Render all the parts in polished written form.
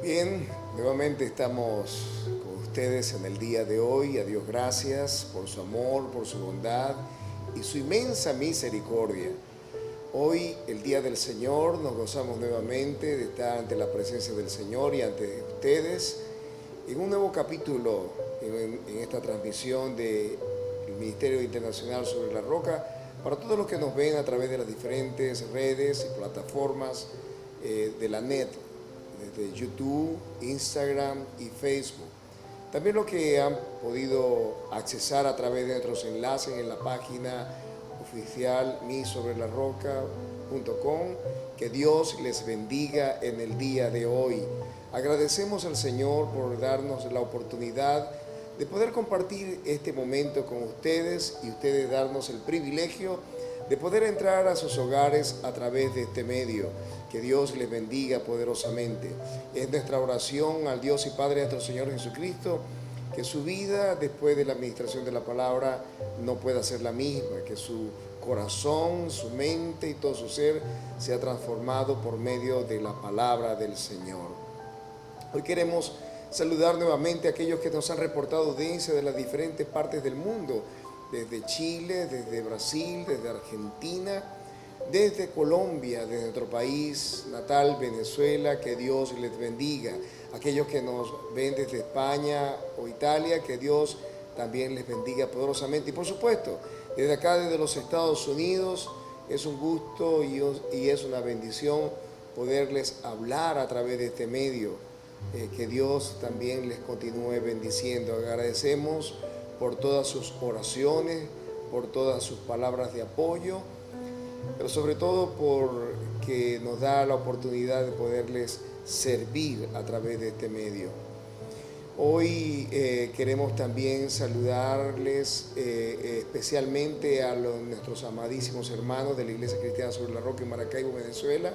Bien, nuevamente estamos con ustedes en el día de hoy. A Dios gracias por su amor, por su bondad y su inmensa misericordia. Hoy, el día del Señor, nos gozamos nuevamente de estar ante la presencia del Señor y ante ustedes en un nuevo capítulo en esta transmisión del Ministerio Internacional sobre la Roca para todos los que nos ven a través de las diferentes redes y plataformas de la net, desde YouTube, Instagram y Facebook. También los que han podido accesar a través de nuestros enlaces en la página oficial misobrelarroca.com. Que Dios les bendiga en el día de hoy. Agradecemos al Señor por darnos la oportunidad de poder compartir este momento con ustedes y ustedes darnos el privilegio de poder entrar a sus hogares a través de este medio. Que Dios les bendiga poderosamente. Es nuestra oración al Dios y Padre de nuestro Señor Jesucristo, que su vida después de la administración de la palabra no pueda ser la misma, que su corazón, su mente y todo su ser sea transformado por medio de la palabra del Señor. Hoy queremos saludar nuevamente a aquellos que nos han reportado audiencia de las diferentes partes del mundo, desde Chile, desde Brasil, desde Argentina, desde Colombia, desde nuestro país natal, Venezuela. Que Dios les bendiga. Aquellos que nos ven desde España o Italia, que Dios también les bendiga poderosamente. Y por supuesto, desde acá, desde los Estados Unidos, es un gusto y es una bendición poderles hablar a través de este medio. Que Dios también les continúe bendiciendo. Agradecemos por todas sus oraciones, por todas sus palabras de apoyo, pero sobre todo porque nos da la oportunidad de poderles servir a través de este medio. Hoy queremos también saludarles especialmente a nuestros amadísimos hermanos de la Iglesia Cristiana sobre la Roca en Maracaibo, Venezuela,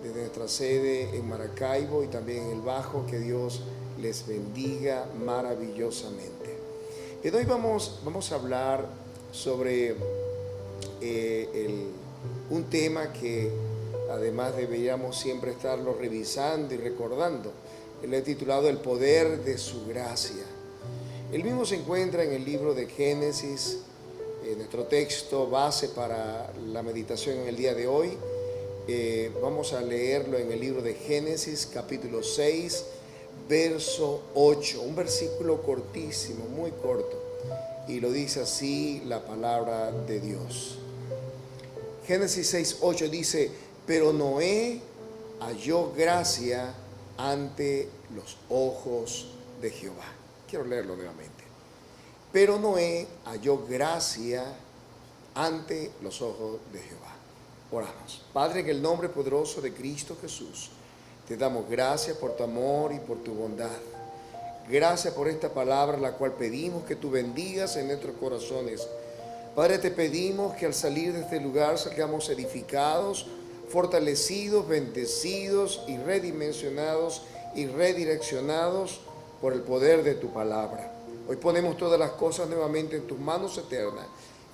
desde nuestra sede en Maracaibo y también en el Bajo. Que Dios les bendiga maravillosamente. Y hoy vamos a hablar sobre un tema que además deberíamos siempre estarlo revisando y recordando. Él he titulado El poder de su gracia. El mismo se encuentra en el libro de Génesis, nuestro texto base para la meditación en el día de hoy. Vamos a leerlo en el libro de Génesis, capítulo 6, verso 8, un versículo cortísimo, muy corto, y lo dice así la palabra de Dios. Génesis 6, 8 dice: pero Noé halló gracia ante los ojos de Jehová. Quiero leerlo nuevamente. Pero Noé halló gracia ante los ojos de Jehová. Oramos. Padre, en el nombre poderoso de Cristo Jesús, te damos gracias por tu amor y por tu bondad. Gracias por esta palabra, la cual pedimos que tú bendigas en nuestros corazones. Padre, te pedimos que al salir de este lugar salgamos edificados, fortalecidos, bendecidos y redimensionados y redireccionados por el poder de tu palabra. Hoy ponemos todas las cosas nuevamente en tus manos eternas,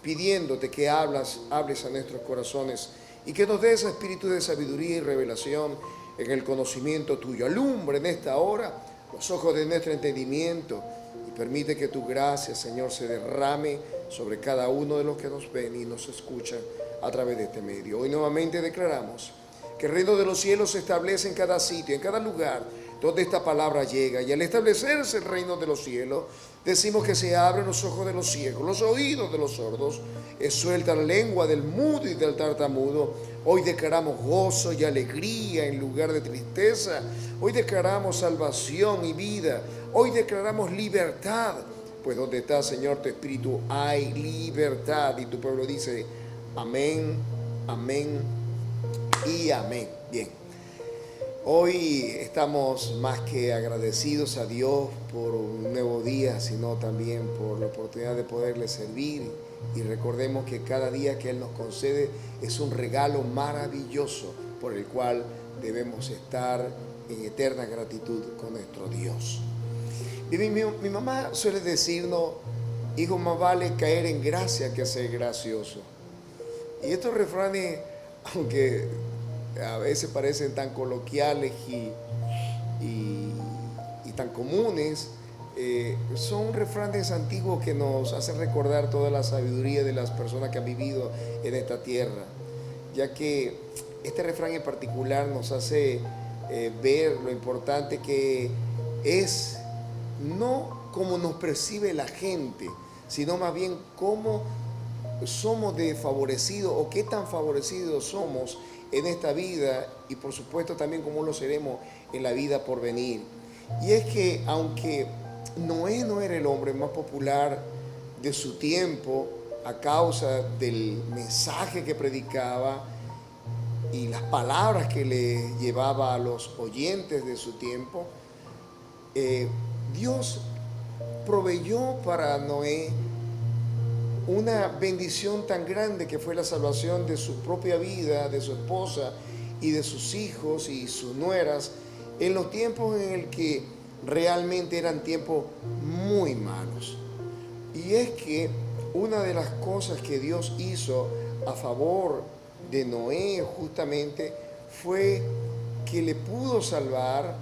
pidiéndote que hables a nuestros corazones y que nos des espíritu de sabiduría y revelación en el conocimiento tuyo. Alumbre en esta hora los ojos de nuestro entendimiento y permite que tu gracia, Señor, se derrame sobre cada uno de los que nos ven y nos escuchan a través de este medio. Hoy nuevamente declaramos que el reino de los cielos se establece en cada sitio, en cada lugar donde esta palabra llega. Y al establecerse el reino de los cielos, decimos que se abren los ojos de los ciegos, los oídos de los sordos, es suelta la lengua del mudo y del tartamudo. Hoy declaramos gozo y alegría en lugar de tristeza. Hoy declaramos salvación y vida. Hoy declaramos libertad, pues donde está, Señor, tu Espíritu hay libertad. Y tu pueblo dice: amén, amén y amén. Bien, hoy estamos más que agradecidos a Dios por un nuevo día, sino también por la oportunidad de poderle servir. Y recordemos que cada día que Él nos concede es un regalo maravilloso por el cual debemos estar en eterna gratitud con nuestro Dios. Mi mamá suele decirnos: hijo, más vale caer en gracia que ser gracioso. Y estos refranes, aunque a veces parecen tan coloquiales y, y tan comunes, son refranes antiguos que nos hacen recordar toda la sabiduría de las personas que han vivido en esta tierra, ya que este refrán en particular nos hace ver lo importante que es, no como nos percibe la gente, sino más bien cómo somos desfavorecidos o qué tan favorecidos somos en esta vida, y por supuesto también cómo lo seremos en la vida por venir. Y es que aunque Noé no era el hombre más popular de su tiempo a causa del mensaje que predicaba y las palabras que le llevaba a los oyentes de su tiempo, Dios proveyó para Noé una bendición tan grande que fue la salvación de su propia vida, de su esposa y de sus hijos y sus nueras, en los tiempos en el que realmente eran tiempos muy malos. Y es que una de las cosas que Dios hizo a favor de Noé justamente fue que le pudo salvar,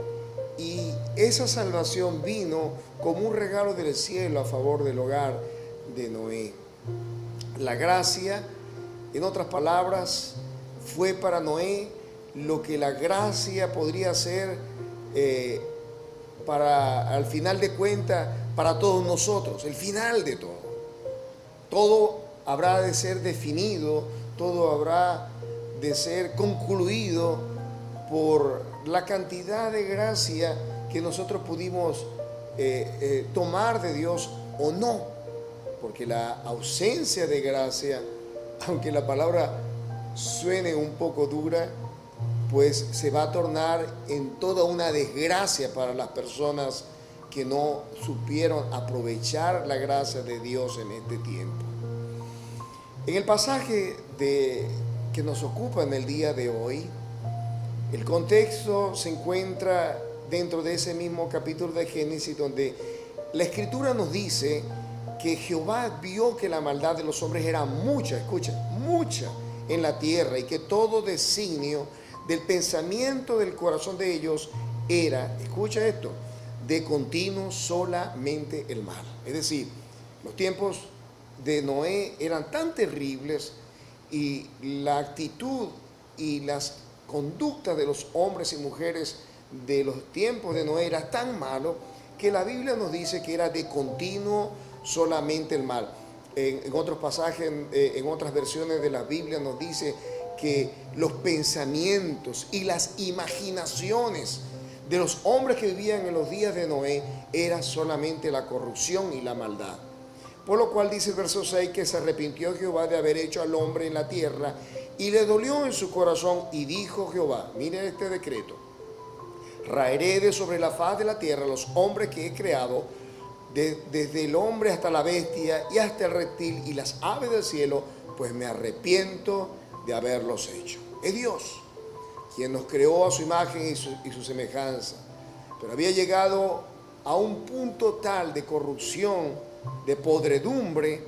y esa salvación vino como un regalo del cielo a favor del hogar de Noé. La gracia, en otras palabras, fue para Noé lo que la gracia podría ser para, al final de cuentas, para todos nosotros, el final de todo. Todo habrá de ser definido, todo habrá de ser concluido por la cantidad de gracia que nosotros pudimos tomar de Dios o no. Porque la ausencia de gracia, aunque la palabra suene un poco dura, pues se va a tornar en toda una desgracia para las personas que no supieron aprovechar la gracia de Dios en este tiempo. En el pasaje que nos ocupa en el día de hoy, el contexto se encuentra dentro de ese mismo capítulo de Génesis, donde la Escritura nos dice que Jehová vio que la maldad de los hombres era mucha, escucha, mucha en la tierra, y que todo designio del pensamiento del corazón de ellos era, escucha esto, de continuo solamente el mal. Es decir, los tiempos de Noé eran tan terribles, y la actitud y las conductas de los hombres y mujeres de los tiempos de Noé era tan malo, que la Biblia nos dice que era de continuo solamente el mal. En otros pasajes, en otras versiones de la Biblia nos dice que los pensamientos y las imaginaciones de los hombres que vivían en los días de Noé era solamente la corrupción y la maldad. Por lo cual dice el verso 6 que se arrepintió Jehová de haber hecho al hombre en la tierra, y le dolió en su corazón, y dijo Jehová, miren este decreto: raeré de sobre la faz de la tierra los hombres que he creado, desde el hombre hasta la bestia y hasta el reptil y las aves del cielo, pues me arrepiento de haberlos hecho. Es Dios quien nos creó a su imagen y su semejanza, pero había llegado a un punto tal de corrupción, de podredumbre,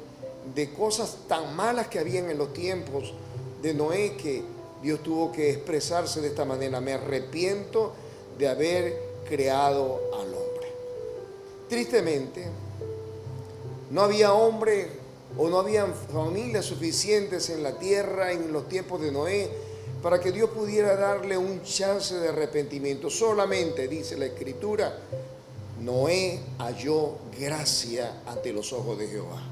de cosas tan malas que habían en los tiempos de Noé, que Dios tuvo que expresarse de esta manera: me arrepiento de haber creado al hombre. Tristemente, no había hombre o no habían familias suficientes en la tierra en los tiempos de Noé para que Dios pudiera darle un chance de arrepentimiento. Solamente, dice la Escritura, Noé halló gracia ante los ojos de Jehová.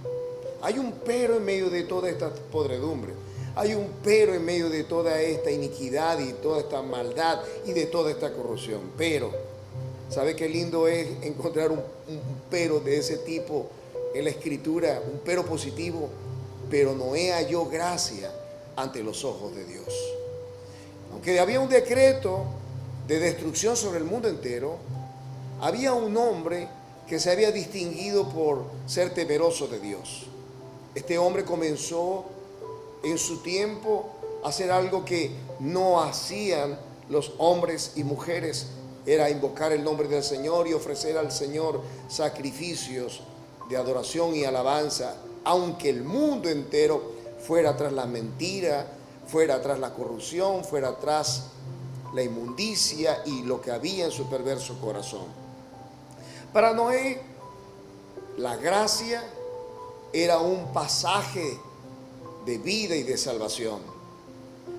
Hay un pero en medio de toda esta podredumbre. Hay un pero en medio de toda esta iniquidad y toda esta maldad y de toda esta corrupción. Pero, ¿sabe qué lindo es encontrar un pero de ese tipo en la Escritura? Un pero positivo. Pero Noé halló gracia ante los ojos de Dios. Aunque había un decreto de destrucción sobre el mundo entero, había un hombre que se había distinguido por ser temeroso de Dios. Este hombre comenzó en su tiempo a hacer algo que no hacían los hombres y mujeres: era invocar el nombre del Señor y ofrecer al Señor sacrificios de adoración y alabanza, aunque el mundo entero fuera tras la mentira, fuera tras la corrupción, fuera tras la inmundicia y lo que había en su perverso corazón. Para Noé, la gracia era un pasaje de vida y de salvación.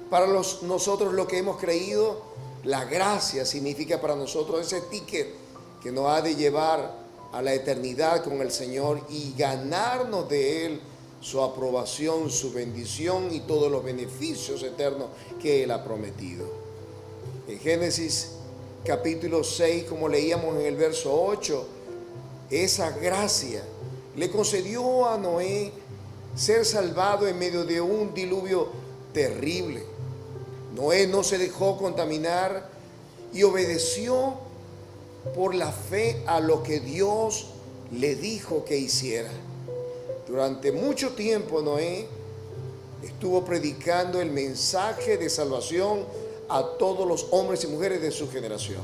Para nosotros lo que hemos creído, la gracia significa para nosotros ese ticket que nos ha de llevar a la eternidad con el Señor y ganarnos de Él su aprobación, su bendición y todos los beneficios eternos que Él ha prometido. En Génesis capítulo 6, como leíamos en el verso 8, esa gracia le concedió a Noé ser salvado en medio de un diluvio terrible. Noé no se dejó contaminar y obedeció por la fe a lo que Dios le dijo que hiciera. Durante mucho tiempo Noé estuvo predicando el mensaje de salvación a todos los hombres y mujeres de su generación.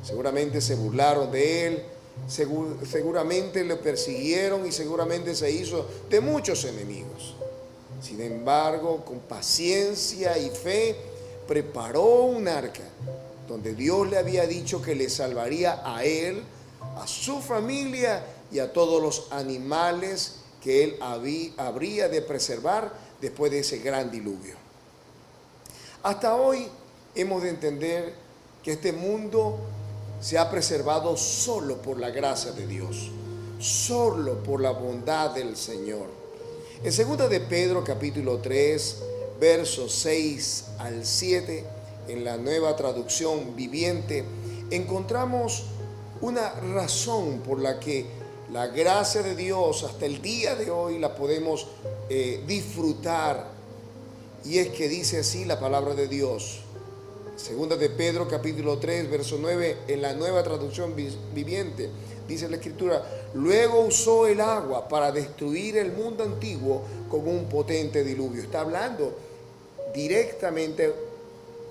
Seguramente se burlaron de él, seguramente le persiguieron y seguramente se hizo de muchos enemigos. Sin embargo, con paciencia y fe, preparó un arca donde Dios le había dicho que le salvaría a él, a su familia y a todos los animales que él habría de preservar después de ese gran diluvio. Hasta hoy hemos de entender que este mundo se ha preservado solo por la gracia de Dios, solo por la bondad del Señor. En 2 de Pedro capítulo 3, versos 6 al 7, en la Nueva Traducción Viviente, encontramos una razón por la que la gracia de Dios hasta el día de hoy la podemos disfrutar. Y es que dice así la palabra de Dios. 2 de Pedro capítulo 3, verso 9, en la Nueva Traducción Viviente, dice la Escritura: luego usó el agua para destruir el mundo antiguo con un potente diluvio. Está hablando directamente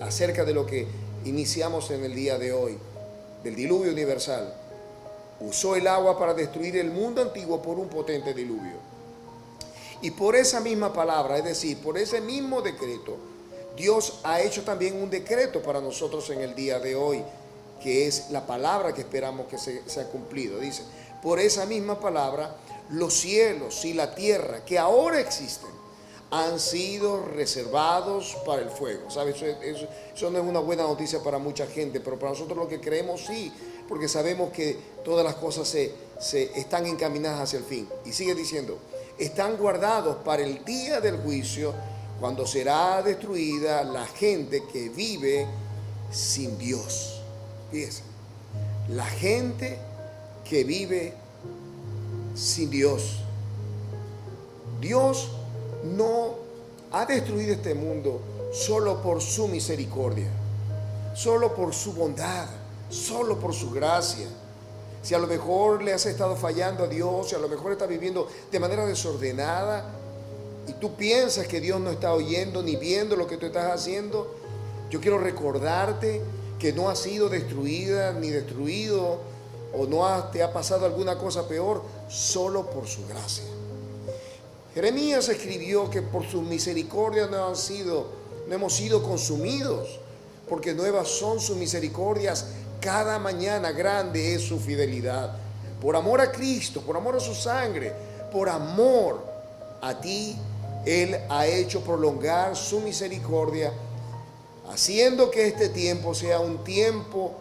acerca de lo que iniciamos en el día de hoy, del diluvio universal. Usó el agua para destruir el mundo antiguo por un potente diluvio. Y por esa misma palabra, es decir, por ese mismo decreto, Dios ha hecho también un decreto para nosotros en el día de hoy, que es la palabra que esperamos que se ha cumplido. Dice: por esa misma palabra, los cielos y la tierra que ahora existen han sido reservados para el fuego. ¿Sabes? Eso no es una buena noticia para mucha gente, pero para nosotros lo que creemos sí, porque sabemos que todas las cosas se están encaminadas hacia el fin. Y sigue diciendo: están guardados para el día del juicio, cuando será destruida la gente que vive sin Dios. Fíjense, la gente que vive sin Dios. Dios no ha destruido este mundo solo por su misericordia, solo por su bondad, solo por su gracia. Si a lo mejor le has estado fallando a Dios, si a lo mejor estás viviendo de manera desordenada y tú piensas que Dios no está oyendo ni viendo lo que tú estás haciendo, yo quiero recordarte que no has sido destruida ni destruido, o te ha pasado alguna cosa peor, solo por su gracia. Jeremías escribió que por su misericordia no hemos sido consumidos, porque nuevas son sus misericordias cada mañana, grande es su fidelidad. Por amor a Cristo, por amor a su sangre, por amor a ti, Él ha hecho prolongar su misericordia, haciendo que este tiempo sea un tiempo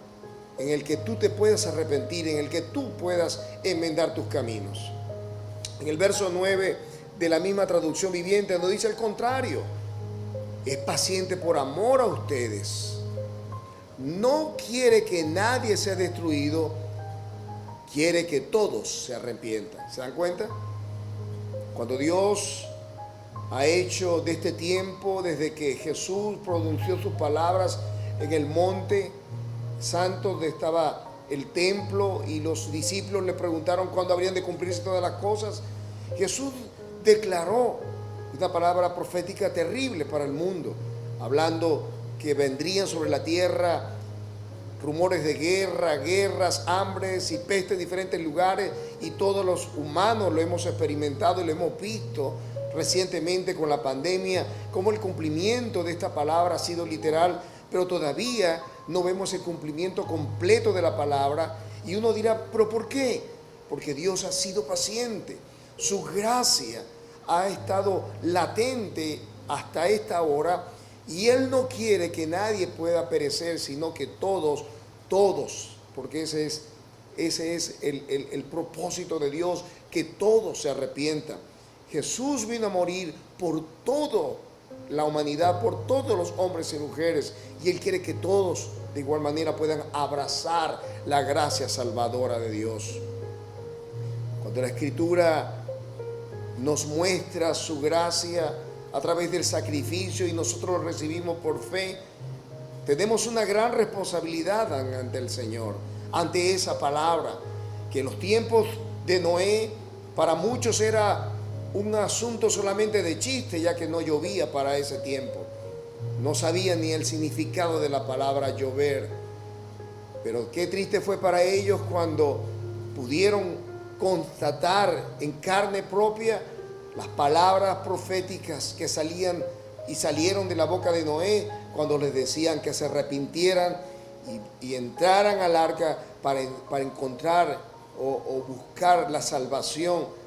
en el que tú te puedas arrepentir, en el que tú puedas enmendar tus caminos. En el verso 9 de la misma Traducción Viviente nos dice al contrario: es paciente por amor a ustedes. No quiere que nadie sea destruido, quiere que todos se arrepientan. ¿Se dan cuenta? Cuando Dios ha hecho de este tiempo, desde que Jesús pronunció sus palabras en el monte santo donde estaba el templo y los discípulos le preguntaron cuándo habrían de cumplirse todas las cosas, Jesús declaró una palabra profética terrible para el mundo, hablando que vendrían sobre la tierra rumores de guerra, guerras, hambres y pestes en diferentes lugares, y todos los humanos lo hemos experimentado y lo hemos visto recientemente con la pandemia, como el cumplimiento de esta palabra ha sido literal pero todavía no vemos el cumplimiento completo de la palabra. Y uno dirá, ¿pero por qué? Porque Dios ha sido paciente. Su gracia ha estado latente hasta esta hora, y Él no quiere que nadie pueda perecer, sino que todos, porque ese es el propósito de Dios, que todos se arrepientan. Jesús vino a morir por toda la humanidad, por todos los hombres y mujeres, y Él quiere que todos de igual manera puedan abrazar la gracia salvadora de Dios. Cuando la Escritura nos muestra su gracia a través del sacrificio y nosotros lo recibimos por fe, tenemos una gran responsabilidad ante el Señor, ante esa palabra, que en los tiempos de Noé para muchos era un asunto solamente de chiste, ya que no llovía para ese tiempo. No sabían ni el significado de la palabra llover. Pero qué triste fue para ellos cuando pudieron constatar en carne propia las palabras proféticas que salieron de la boca de Noé, cuando les decían que se arrepintieran y entraran al arca para encontrar o buscar la salvación,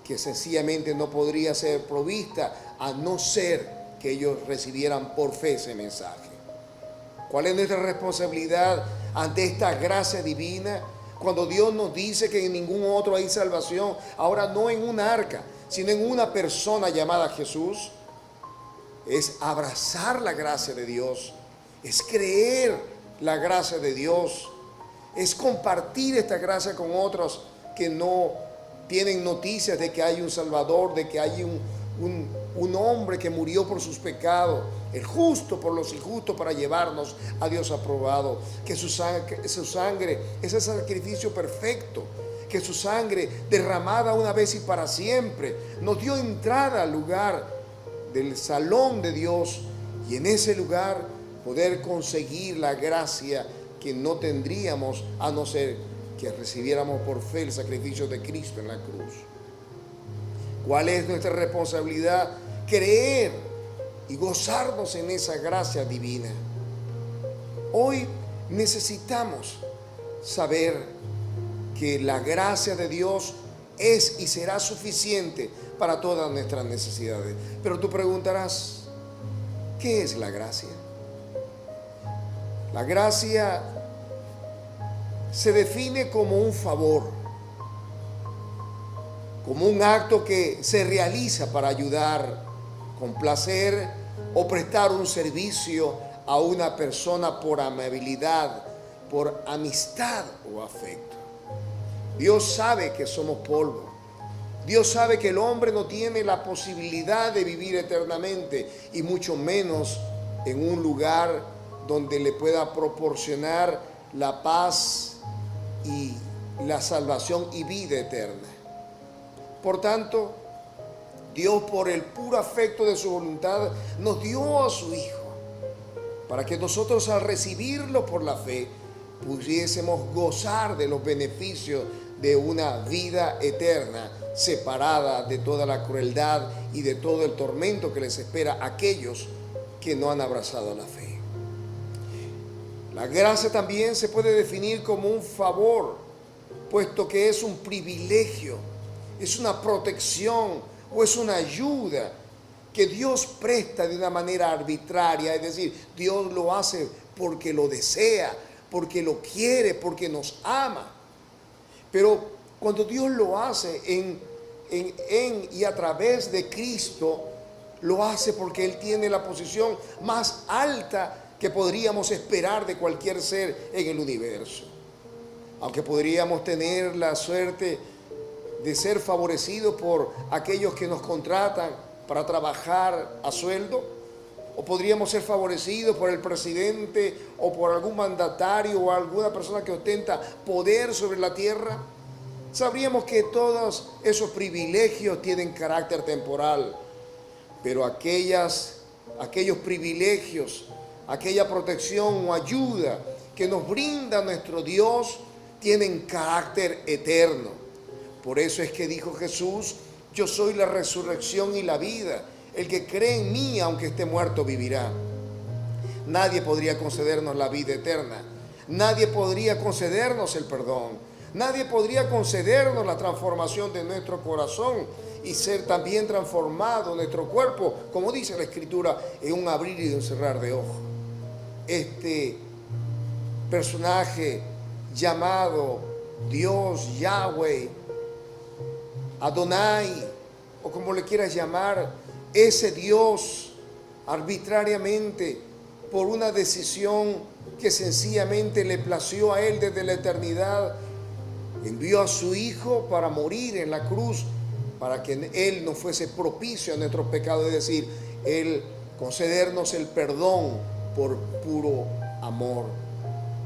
que sencillamente no podría ser provista a no ser que ellos recibieran por fe ese mensaje. ¿Cuál es nuestra responsabilidad ante esta gracia divina? Cuando Dios nos dice que en ningún otro hay salvación, ahora no en un arca, sino en una persona llamada Jesús, es abrazar la gracia de Dios, es creer la gracia de Dios, es compartir esta gracia con otros que no tienen noticias de que hay un Salvador, de que hay un hombre que murió por sus pecados, el justo por los injustos, para llevarnos a Dios aprobado, que su sangre es el sacrificio perfecto, que su sangre derramada una vez y para siempre nos dio entrada al lugar del salón de Dios, y en ese lugar poder conseguir la gracia que no tendríamos a no ser que recibiéramos por fe el sacrificio de Cristo en la cruz. ¿Cuál es nuestra responsabilidad? Creer y gozarnos en esa gracia divina. Hoy necesitamos saber que la gracia de Dios es y será suficiente para todas nuestras necesidades. Pero tú preguntarás, ¿qué es la gracia? La gracia se define como un favor, como un acto que se realiza para ayudar, complacer o prestar un servicio a una persona por amabilidad, por amistad o afecto. Dios sabe que somos polvo. Dios sabe que el hombre no tiene la posibilidad de vivir eternamente, y mucho menos en un lugar donde le pueda proporcionar la paz y la salvación y vida eterna. Por tanto, Dios, por el puro afecto de su voluntad, nos dio a su Hijo, para que nosotros, al recibirlo por la fe, pudiésemos gozar de los beneficios de una vida eterna, separada de toda la crueldad y de todo el tormento que les espera a aquellos que no han abrazado la fe. La gracia también se puede definir como un favor, puesto que es un privilegio, es una protección o es una ayuda que Dios presta de una manera arbitraria. Es decir, Dios lo hace porque lo desea, porque lo quiere, porque nos ama. Pero cuando Dios lo hace en y a través de Cristo, lo hace porque Él tiene la posición más alta que podríamos esperar de cualquier ser en el universo. Aunque podríamos tener la suerte de ser favorecidos por aquellos que nos contratan para trabajar a sueldo, o podríamos ser favorecidos por el presidente o por algún mandatario o alguna persona que ostenta poder sobre la tierra, sabríamos que todos esos privilegios tienen carácter temporal, pero aquellos privilegios, aquella protección o ayuda que nos brinda nuestro Dios, tienen carácter eterno. Por eso es que dijo Jesús: yo soy la resurrección y la vida. El que cree en mí, aunque esté muerto, vivirá. nadie podría concedernos la vida eterna. Nadie podría concedernos el perdón. Nadie podría concedernos la transformación de nuestro corazón y ser también transformado nuestro cuerpo, como dice la Escritura, en un abrir y un cerrar de ojos. Este personaje llamado Dios, Yahweh, Adonai, o como le quieras llamar, ese Dios arbitrariamente, por una decisión que sencillamente le plació a él desde la eternidad, envió a su Hijo para morir en la cruz, para que él no fuese propicio a nuestros pecados, es decir, él concedernos el perdón por puro amor.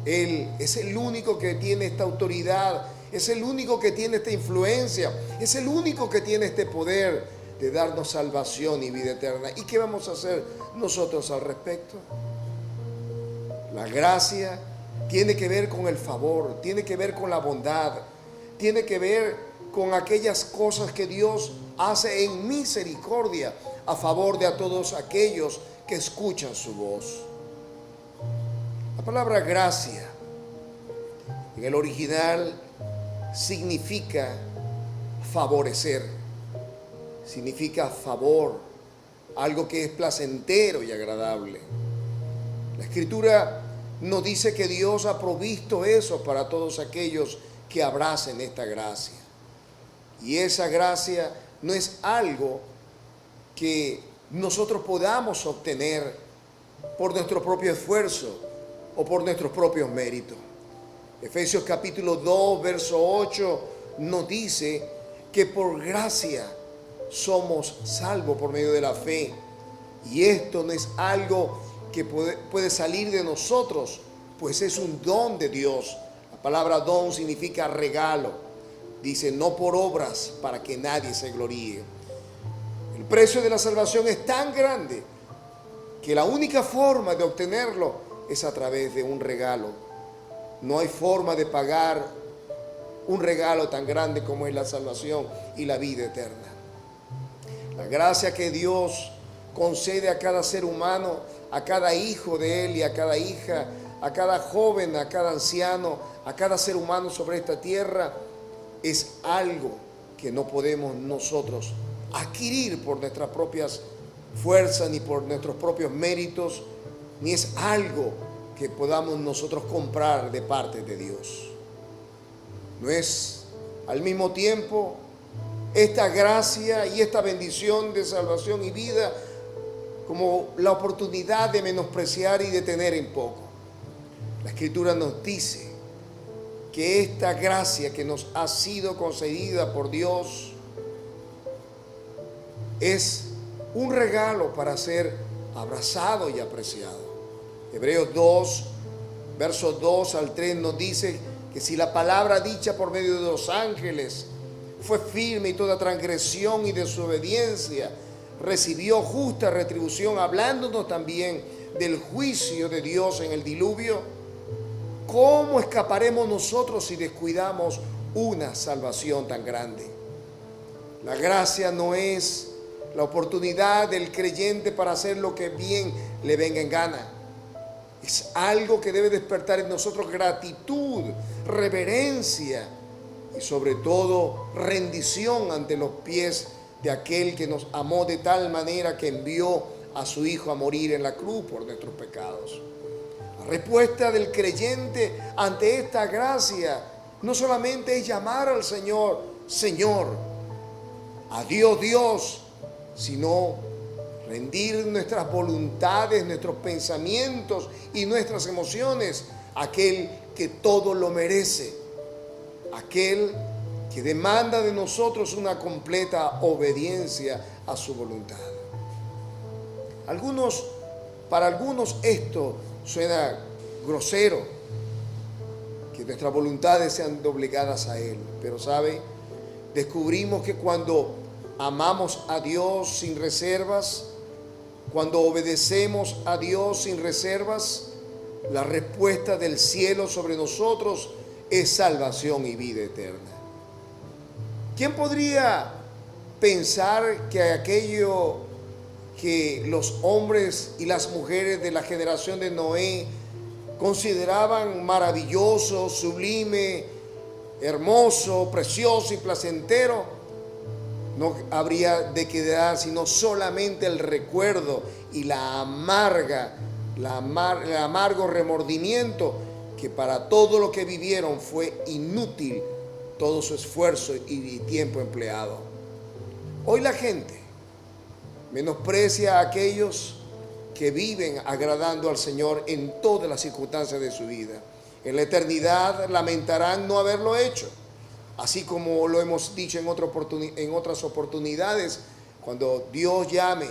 Él es el único que tiene esta autoridad, es el único que tiene esta influencia, es el único que tiene este poder de darnos salvación y vida eterna. ¿Y qué vamos a hacer nosotros al respecto? La gracia tiene que ver con el favor, tiene que ver con la bondad, tiene que ver con aquellas cosas que Dios hace en misericordia a favor de a todos aquellos que escuchan su voz. La palabra gracia en el original significa favorecer, significa favor, algo que es placentero y agradable. La Escritura nos dice que Dios ha provisto eso para todos aquellos que abracen esta gracia. Y esa gracia no es algo que nosotros podamos obtener por nuestro propio esfuerzo o por nuestros propios méritos. Efesios capítulo 2, verso 8 nos dice que por gracia somos salvos por medio de la fe. Y esto no es algo que puede salir de nosotros, pues es un don de Dios. La palabra don significa regalo. Dice, no por obras para que nadie se gloríe. El precio de la salvación es tan grande que la única forma de obtenerlo es a través de un regalo. No hay forma de pagar un regalo tan grande como es la salvación y la vida eterna. La gracia que Dios concede a cada ser humano, a cada hijo de Él y a cada hija, a cada joven, a cada anciano, a cada ser humano sobre esta tierra, es algo que no podemos nosotros adquirir por nuestras propias fuerzas ni por nuestros propios méritos, ni es algo que podamos nosotros comprar de parte de Dios. No es al mismo tiempo esta gracia y esta bendición de salvación y vida como la oportunidad de menospreciar y de tener en poco. La Escritura nos dice que esta gracia que nos ha sido concedida por Dios es un regalo para ser abrazado y apreciado. Hebreos 2, versos 2 al 3 nos dice que si la palabra dicha por medio de los ángeles fue firme y toda transgresión y desobediencia recibió justa retribución, hablándonos también del juicio de Dios en el diluvio, ¿cómo escaparemos nosotros si descuidamos una salvación tan grande? La gracia no es la oportunidad del creyente para hacer lo que bien le venga en gana. Es algo que debe despertar en nosotros gratitud, reverencia y sobre todo rendición ante los pies de aquel que nos amó de tal manera que envió a su Hijo a morir en la cruz por nuestros pecados. La respuesta del creyente ante esta gracia no solamente es llamar al Señor, Señor, a Dios, Dios, sino rendir nuestras voluntades, nuestros pensamientos y nuestras emociones a aquel que todo lo merece, aquel que demanda de nosotros una completa obediencia a su voluntad. Para algunos esto suena grosero, que nuestras voluntades sean obligadas a Él, pero ¿sabe? Descubrimos que cuando amamos a Dios sin reservas, cuando obedecemos a Dios sin reservas, la respuesta del cielo sobre nosotros es salvación y vida eterna. ¿Quién podría pensar que aquello que los hombres y las mujeres de la generación de Noé consideraban maravilloso, sublime, hermoso, precioso y placentero, no habría de quedar sino solamente el recuerdo y el amargo remordimiento que para todo lo que vivieron fue inútil todo su esfuerzo y tiempo empleado. Hoy la gente menosprecia a aquellos que viven agradando al Señor en todas las circunstancias de su vida. En la eternidad lamentarán no haberlo hecho, así como lo hemos dicho en otras oportunidades, cuando Dios llame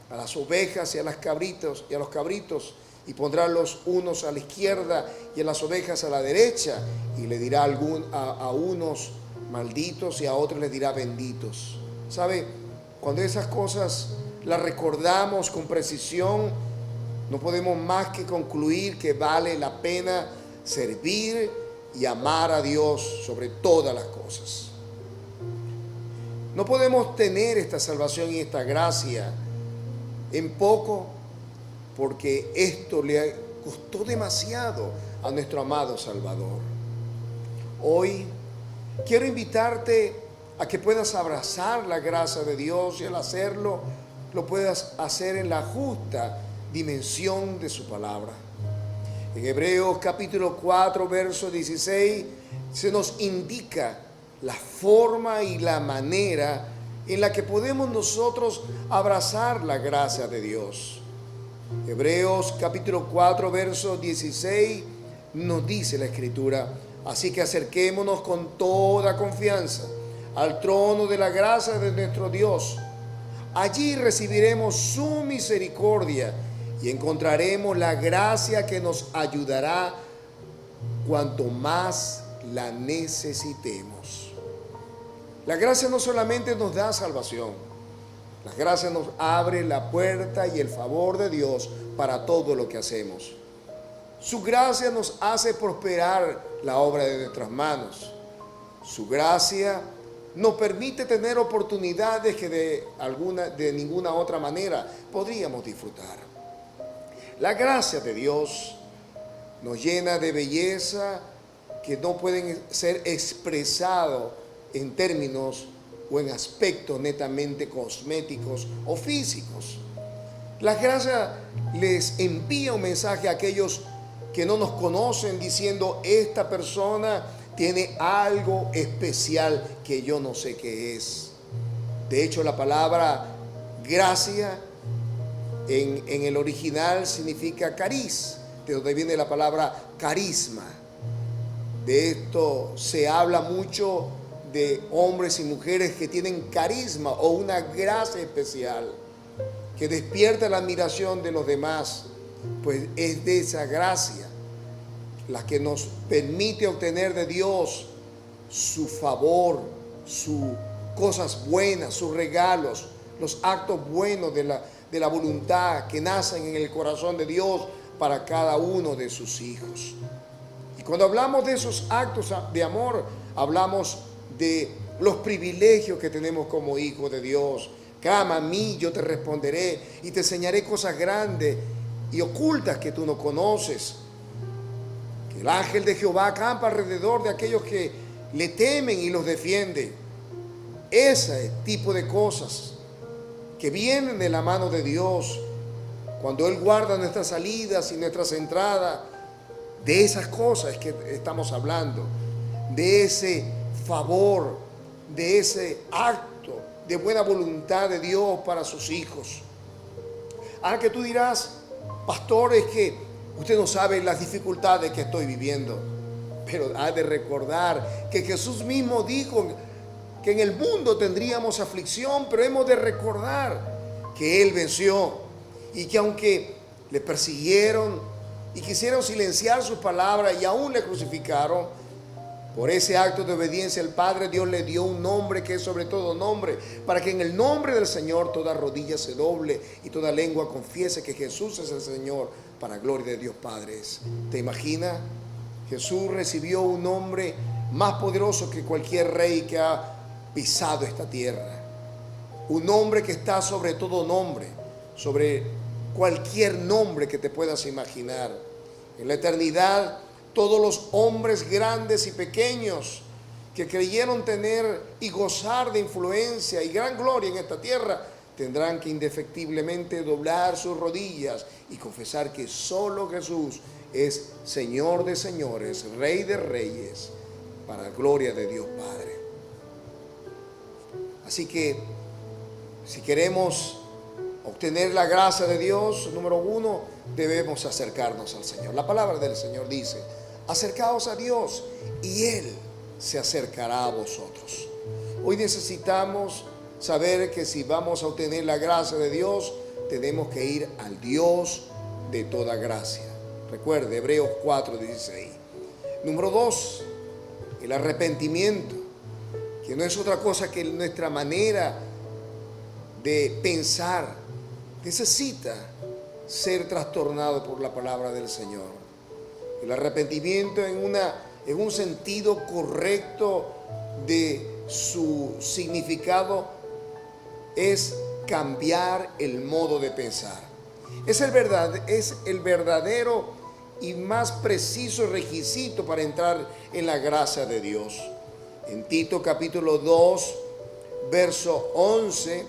a las ovejas y a los cabritos y pondrá los unos a la izquierda y a las ovejas a la derecha, y le dirá a unos malditos y a otros les dirá benditos. ¿Sabe? Cuando esas cosas las recordamos con precisión, no podemos más que concluir que vale la pena servir y amar a Dios sobre todas las cosas. No podemos tener esta salvación y esta gracia en poco, porque esto le costó demasiado a nuestro amado Salvador. Hoy quiero invitarte a que puedas abrazar la gracia de Dios, y al hacerlo lo puedas hacer en la justa dimensión de su palabra. En Hebreos capítulo 4, verso 16, se nos indica la forma y la manera en la que podemos nosotros abrazar la gracia de Dios. Hebreos capítulo 4, verso 16 nos dice la Escritura: así que acerquémonos con toda confianza al trono de la gracia de nuestro Dios. Allí recibiremos su misericordia y encontraremos la gracia que nos ayudará cuanto más la necesitemos. La gracia no solamente nos da salvación, la gracia nos abre la puerta y el favor de Dios para todo lo que hacemos. Su gracia nos hace prosperar la obra de nuestras manos. Su gracia nos permite tener oportunidades que de ninguna otra manera podríamos disfrutar. La gracia de Dios nos llena de belleza que no pueden ser expresados en términos o en aspectos netamente cosméticos o físicos. La gracia les envía un mensaje a aquellos que no nos conocen, diciendo: esta persona tiene algo especial que yo no sé qué es. De hecho, la palabra gracia en el original significa cariz, de donde viene la palabra carisma. De esto se habla mucho de hombres y mujeres que tienen carisma o una gracia especial que despierta la admiración de los demás, pues es de esa gracia la que nos permite obtener de Dios su favor, sus cosas buenas, sus regalos, los actos buenos de la voluntad que nacen en el corazón de Dios para cada uno de sus hijos. Y cuando hablamos de esos actos de amor, hablamos de los privilegios que tenemos como hijos de Dios. Clama a mí, yo te responderé y te enseñaré cosas grandes y ocultas que tú no conoces. Que el ángel de Jehová acampa alrededor de aquellos que le temen y los defiende. Ese tipo de cosas que vienen de la mano de Dios, cuando Él guarda nuestras salidas y nuestras entradas, de esas cosas que estamos hablando, de ese favor, de ese acto de buena voluntad de Dios para sus hijos. Ahora que tú dirás: pastor, es que usted no sabe las dificultades que estoy viviendo. Pero ha de recordar que Jesús mismo dijo que en el mundo tendríamos aflicción, pero hemos de recordar que Él venció y que aunque le persiguieron y quisieron silenciar sus palabras y aún le crucificaron, por ese acto de obediencia al Padre, Dios le dio un nombre que es sobre todo nombre, para que en el nombre del Señor toda rodilla se doble y toda lengua confiese que Jesús es el Señor, para gloria de Dios Padre. ¿Te imaginas? Jesús recibió un nombre más poderoso que cualquier rey que ha pisado esta tierra. Un nombre que está sobre todo nombre, sobre cualquier nombre que te puedas imaginar. En la eternidad, todos los hombres grandes y pequeños que creyeron tener y gozar de influencia y gran gloria en esta tierra, tendrán que indefectiblemente doblar sus rodillas y confesar que solo Jesús es Señor de señores, Rey de reyes, para gloria de Dios Padre. Así que, si queremos obtener la gracia de Dios, número uno, debemos acercarnos al Señor. La palabra del Señor dice: acercaos a Dios y Él se acercará a vosotros. Hoy necesitamos saber que si vamos a obtener la gracia de Dios, tenemos que ir al Dios de toda gracia. Recuerde, Hebreos 4:16. Número 2, el arrepentimiento, que no es otra cosa que nuestra manera de pensar, necesita ser trastornado por la palabra del Señor. El arrepentimiento en un sentido correcto de su significado es cambiar el modo de pensar. Es el verdadero y más preciso requisito para entrar en la gracia de Dios. En Tito capítulo 2, verso 11,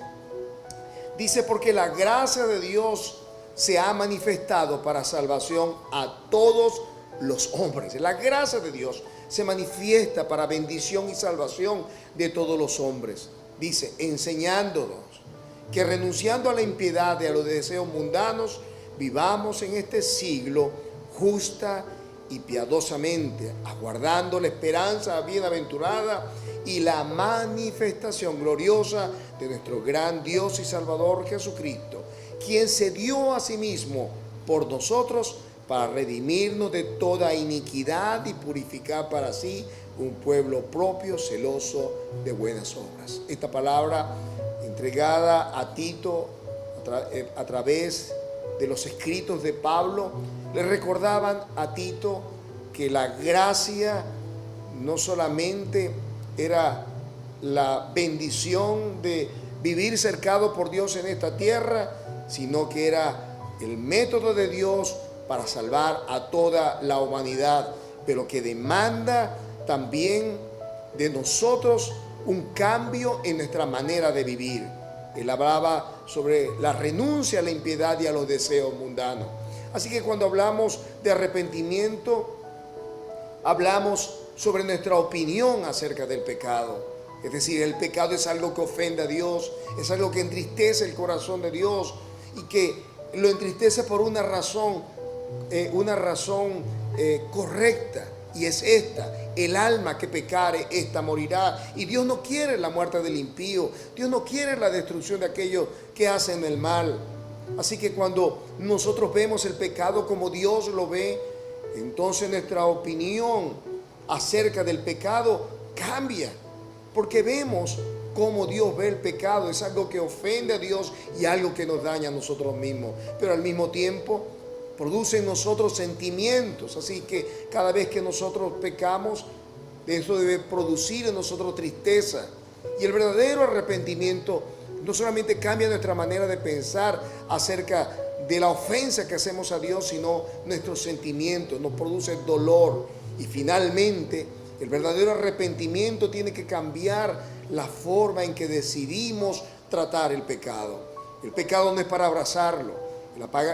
dice: porque la gracia de Dios se ha manifestado para salvación a todos los hombres. La gracia de Dios se manifiesta para bendición y salvación de todos los hombres. Dice, enseñándonos que renunciando a la impiedad y a los deseos mundanos, vivamos en este siglo justa y piadosamente, aguardando la esperanza bienaventurada y la manifestación gloriosa de nuestro gran Dios y Salvador Jesucristo, quien se dio a sí mismo por nosotros para redimirnos de toda iniquidad y purificar para sí un pueblo propio, celoso de buenas obras. Esta palabra entregada a Tito a través de los escritos de Pablo, le recordaban a Tito que la gracia no solamente era la bendición de vivir cercado por Dios en esta tierra, sino que era el método de Dios para salvar a toda la humanidad, pero que demanda también de nosotros un cambio en nuestra manera de vivir. Él hablaba sobre la renuncia a la impiedad y a los deseos mundanos. Así que cuando hablamos de arrepentimiento, hablamos sobre nuestra opinión acerca del pecado. Es decir, el pecado es algo que ofende a Dios, es algo que entristece el corazón de Dios y que lo entristece por una razón correcta. Y es esta: el alma que pecare, esta morirá. Y Dios no quiere la muerte del impío. Dios no quiere la destrucción de aquellos que hacen el mal. Así que cuando nosotros vemos el pecado como Dios lo ve, entonces nuestra opinión acerca del pecado cambia. Porque vemos cómo Dios ve el pecado. Es algo que ofende a Dios y algo que nos daña a nosotros mismos. Pero al mismo tiempo produce en nosotros sentimientos. Así que cada vez que nosotros pecamos, eso debe producir en nosotros tristeza. Y el verdadero arrepentimiento no solamente cambia nuestra manera de pensar acerca de la ofensa que hacemos a Dios, sino nuestros sentimientos, nos produce dolor. Y finalmente, el verdadero arrepentimiento tiene que cambiar la forma en que decidimos tratar el pecado. El pecado no es para abrazarlo.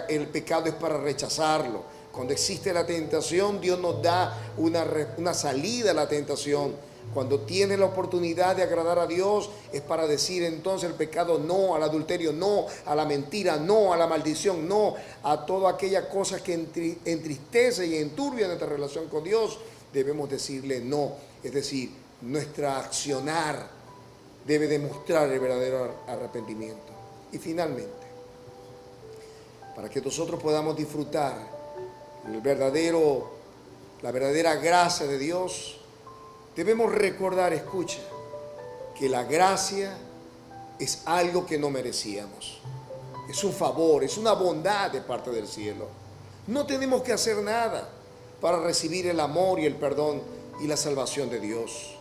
El pecado es para rechazarlo. Cuando existe la tentación, Dios nos da una salida a la tentación. Cuando tiene la oportunidad de agradar a Dios, es para decir entonces el pecado no, al adulterio no, a la mentira no, a la maldición no, a toda aquella cosa que entristece y enturbia nuestra relación con Dios, debemos decirle no. Es decir, nuestra accionar debe demostrar el verdadero arrepentimiento. Y finalmente, para que nosotros podamos disfrutar la verdadera gracia de Dios, debemos recordar, escucha, que la gracia es algo que no merecíamos. Es un favor, es una bondad de parte del cielo. No tenemos que hacer nada para recibir el amor y el perdón y la salvación de Dios.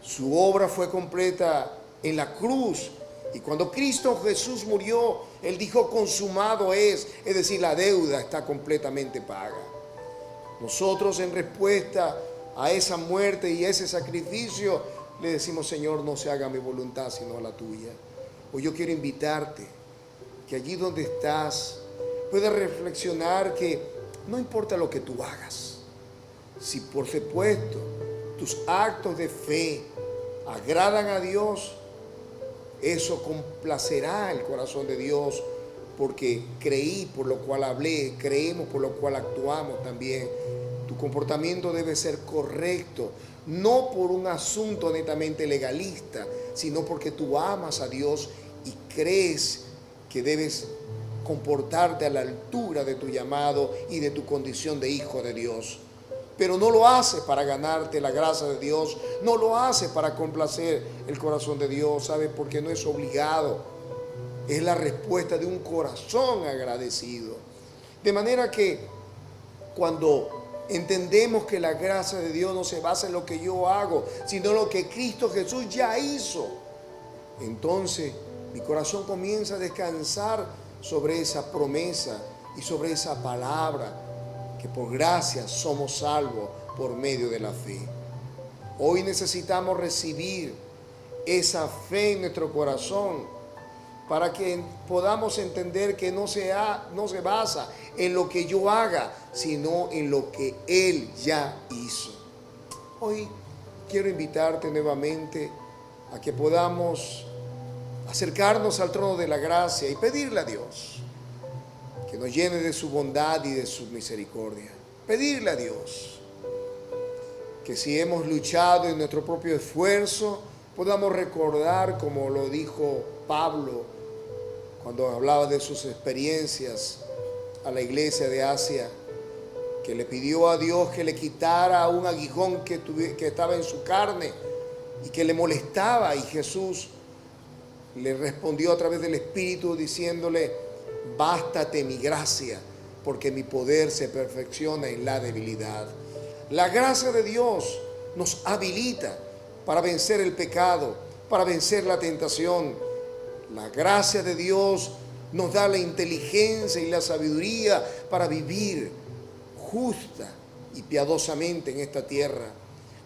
Su obra fue completa en la cruz Y cuando Cristo Jesús murió, Él dijo consumado es decir, la deuda está completamente paga. Nosotros en respuesta a esa muerte y a ese sacrificio le decimos, Señor, no se haga mi voluntad sino la tuya. Hoy yo quiero invitarte que allí donde estás puedas reflexionar que no importa lo que tú hagas, si por supuesto tus actos de fe agradan a Dios, eso complacerá el corazón de Dios, porque creí por lo cual hablé, creemos por lo cual actuamos también. Tu comportamiento debe ser correcto, no por un asunto netamente legalista, sino porque tú amas a Dios y crees que debes comportarte a la altura de tu llamado y de tu condición de hijo de Dios. Pero no lo haces para ganarte la gracia de Dios, no lo haces para complacer el corazón de Dios, ¿sabes? Porque no es obligado, es la respuesta de un corazón agradecido. De manera que cuando entendemos que la gracia de Dios no se basa en lo que yo hago, sino en lo que Cristo Jesús ya hizo, entonces mi corazón comienza a descansar sobre esa promesa y sobre esa palabra, que por gracia somos salvos por medio de la fe. Hoy necesitamos recibir esa fe en nuestro corazón para que podamos entender que no se basa en lo que yo haga, sino en lo que Él ya hizo. Hoy quiero invitarte nuevamente a que podamos acercarnos al trono de la gracia y pedirle a Dios que nos llene de su bondad y de su misericordia. Pedirle a Dios que si hemos luchado en nuestro propio esfuerzo, podamos recordar, como lo dijo Pablo cuando hablaba de sus experiencias a la iglesia de Asia, que le pidió a Dios que le quitara un aguijón que estaba en su carne y que le molestaba, y Jesús le respondió a través del Espíritu diciéndole: bástate mi gracia, porque mi poder se perfecciona en la debilidad. La gracia de Dios nos habilita para vencer el pecado, para vencer la tentación. La gracia de Dios nos da la inteligencia y la sabiduría para vivir justa y piadosamente en esta tierra.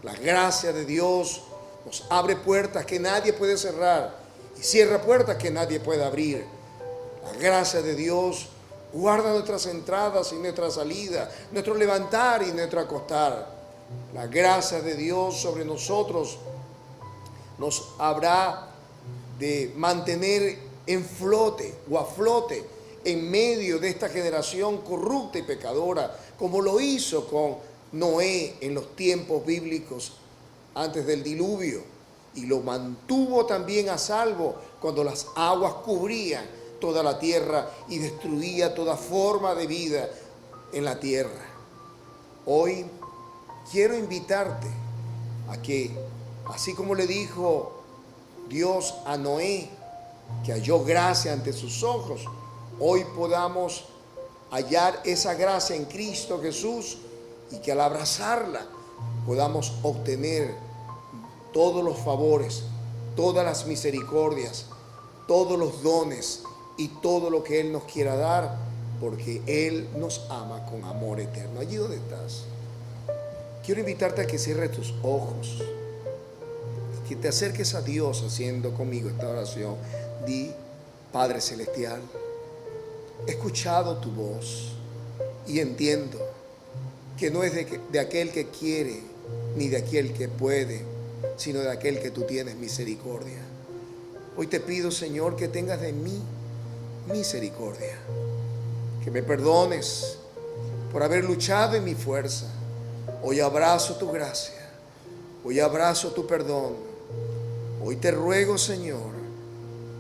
La gracia de Dios nos abre puertas que nadie puede cerrar y cierra puertas que nadie puede abrir. La gracia de Dios guarda nuestras entradas y nuestra salida, nuestro levantar y nuestro acostar. La gracia de Dios sobre nosotros nos habrá de mantener en flote o a flote en medio de esta generación corrupta y pecadora, como lo hizo con Noé en los tiempos bíblicos antes del diluvio, y lo mantuvo también a salvo cuando las aguas cubrían toda la tierra y destruía toda forma de vida en la tierra. Hoy quiero invitarte a que, así como le dijo Dios a Noé, que halló gracia ante sus ojos, hoy podamos hallar esa gracia en Cristo Jesús, y que al abrazarla podamos obtener todos los favores, todas las misericordias, todos los dones y todo lo que Él nos quiera dar, porque Él nos ama con amor eterno. Allí donde estás, quiero invitarte a que cierres tus ojos, que te acerques a Dios haciendo conmigo esta oración. Di: Padre Celestial, he escuchado tu voz y entiendo que no es de aquel que quiere ni de aquel que puede, sino de aquel que tú tienes misericordia. Hoy te pido, Señor, que tengas de mí misericordia, que me perdones por haber luchado en mi fuerza. Hoy abrazo tu gracia, hoy abrazo tu perdón. Hoy te ruego, Señor,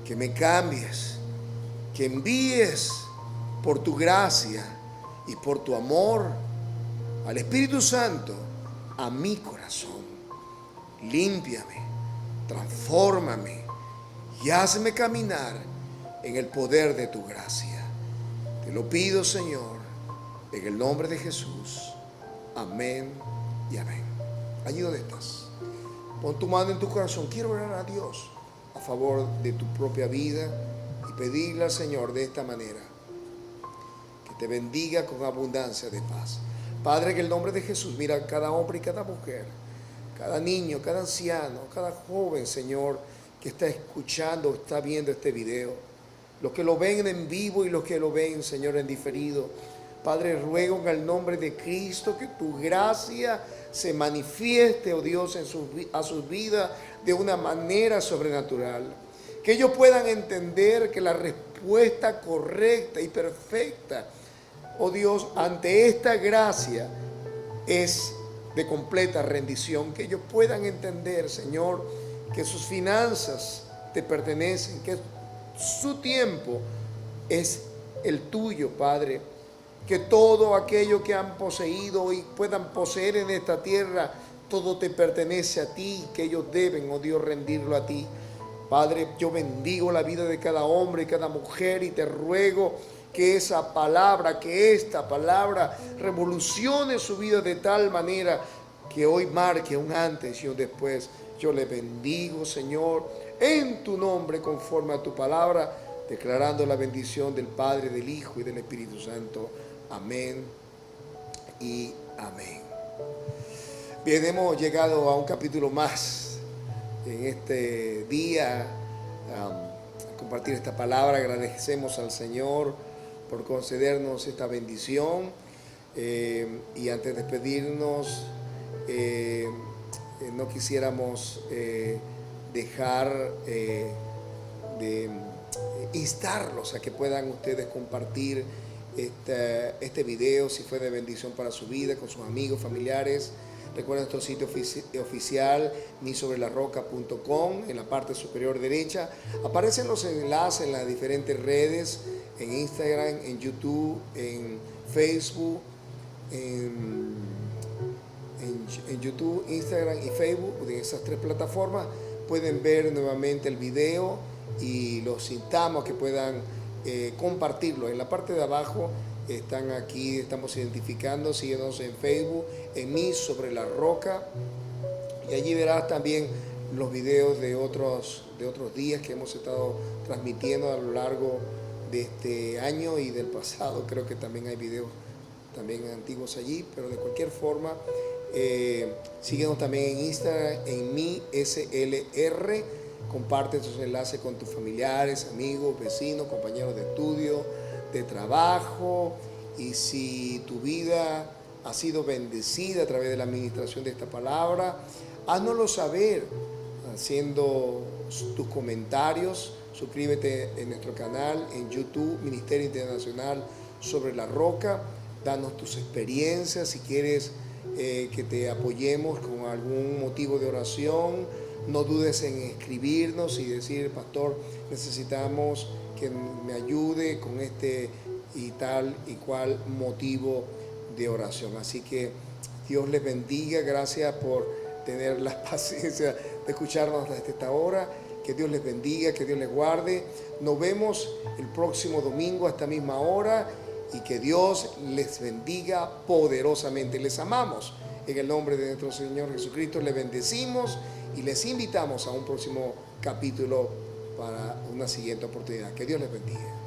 que me cambies, que envíes por tu gracia y por tu amor al Espíritu Santo a mi corazón. Límpiame, transfórmame y hazme caminar en el poder de tu gracia. Te lo pido, Señor, en el nombre de Jesús. Amén y amén. Allí donde estás, pon tu mano en tu corazón. Quiero orar a Dios favor de tu propia vida y pedirle al Señor de esta manera que te bendiga con abundancia de paz. Padre, en el nombre de Jesús, mira a cada hombre y cada mujer, cada niño, cada anciano, cada joven, Señor, que está escuchando, está viendo este video, los que lo ven en vivo y los que lo ven, Señor, en diferido. Padre, ruego en el nombre de Cristo que tu gracia se manifieste, oh Dios, a sus vidas de una manera sobrenatural. Que ellos puedan entender que la respuesta correcta y perfecta, oh Dios, ante esta gracia es de completa rendición. Que ellos puedan entender, Señor, que sus finanzas te pertenecen, que su tiempo es el tuyo, Padre. Que todo aquello que han poseído y puedan poseer en esta tierra, todo te pertenece a ti, que ellos deben, oh Dios, rendirlo a ti. Padre, yo bendigo la vida de cada hombre y cada mujer y te ruego que esa palabra, que esta palabra revolucione su vida de tal manera que hoy marque un antes y un después. Yo le bendigo, Señor, en tu nombre, conforme a tu palabra, declarando la bendición del Padre, del Hijo y del Espíritu Santo. Amén y amén. Bien, hemos llegado a un capítulo más en este día, a compartir esta palabra. Agradecemos al Señor por concedernos esta bendición, y antes de despedirnos, no quisiéramos dejar de instarlos a que puedan ustedes compartir este video, si fue de bendición para su vida, con sus amigos, familiares. Recuerden nuestro sitio oficial, misobrelarroca.com. En la parte superior derecha aparecen los enlaces en las diferentes redes, en Instagram, en YouTube, en Facebook, en YouTube, Instagram y Facebook. En esas tres plataformas pueden ver nuevamente el video y los instamos a que puedan compartirlo. En la parte de abajo están aquí, estamos identificando, síguenos en Facebook, en Mi Sobre la Roca, y allí verás también los videos de otros días que hemos estado transmitiendo a lo largo de este año y del pasado. Creo que también hay videos también antiguos allí, pero de cualquier forma, síguenos también en Instagram, en Mi SLR. Comparte estos enlaces con tus familiares, amigos, vecinos, compañeros de estudio, de trabajo. Y si tu vida ha sido bendecida a través de la administración de esta palabra, háznoslo saber haciendo tus comentarios. Suscríbete en nuestro canal en YouTube, Ministerio Internacional Sobre la Roca. Danos tus experiencias. Si quieres que te apoyemos con algún motivo de oración, no dudes en escribirnos y decir: pastor, necesitamos que me ayude con este y tal y cual motivo de oración. Así que Dios les bendiga. Gracias por tener la paciencia de escucharnos desde esta hora. Que Dios les bendiga, que Dios les guarde. Nos vemos el próximo domingo a esta misma hora, y que Dios les bendiga poderosamente. Les amamos en el nombre de nuestro Señor Jesucristo. Les bendecimos y les invitamos a un próximo capítulo para una siguiente oportunidad. Que Dios les bendiga.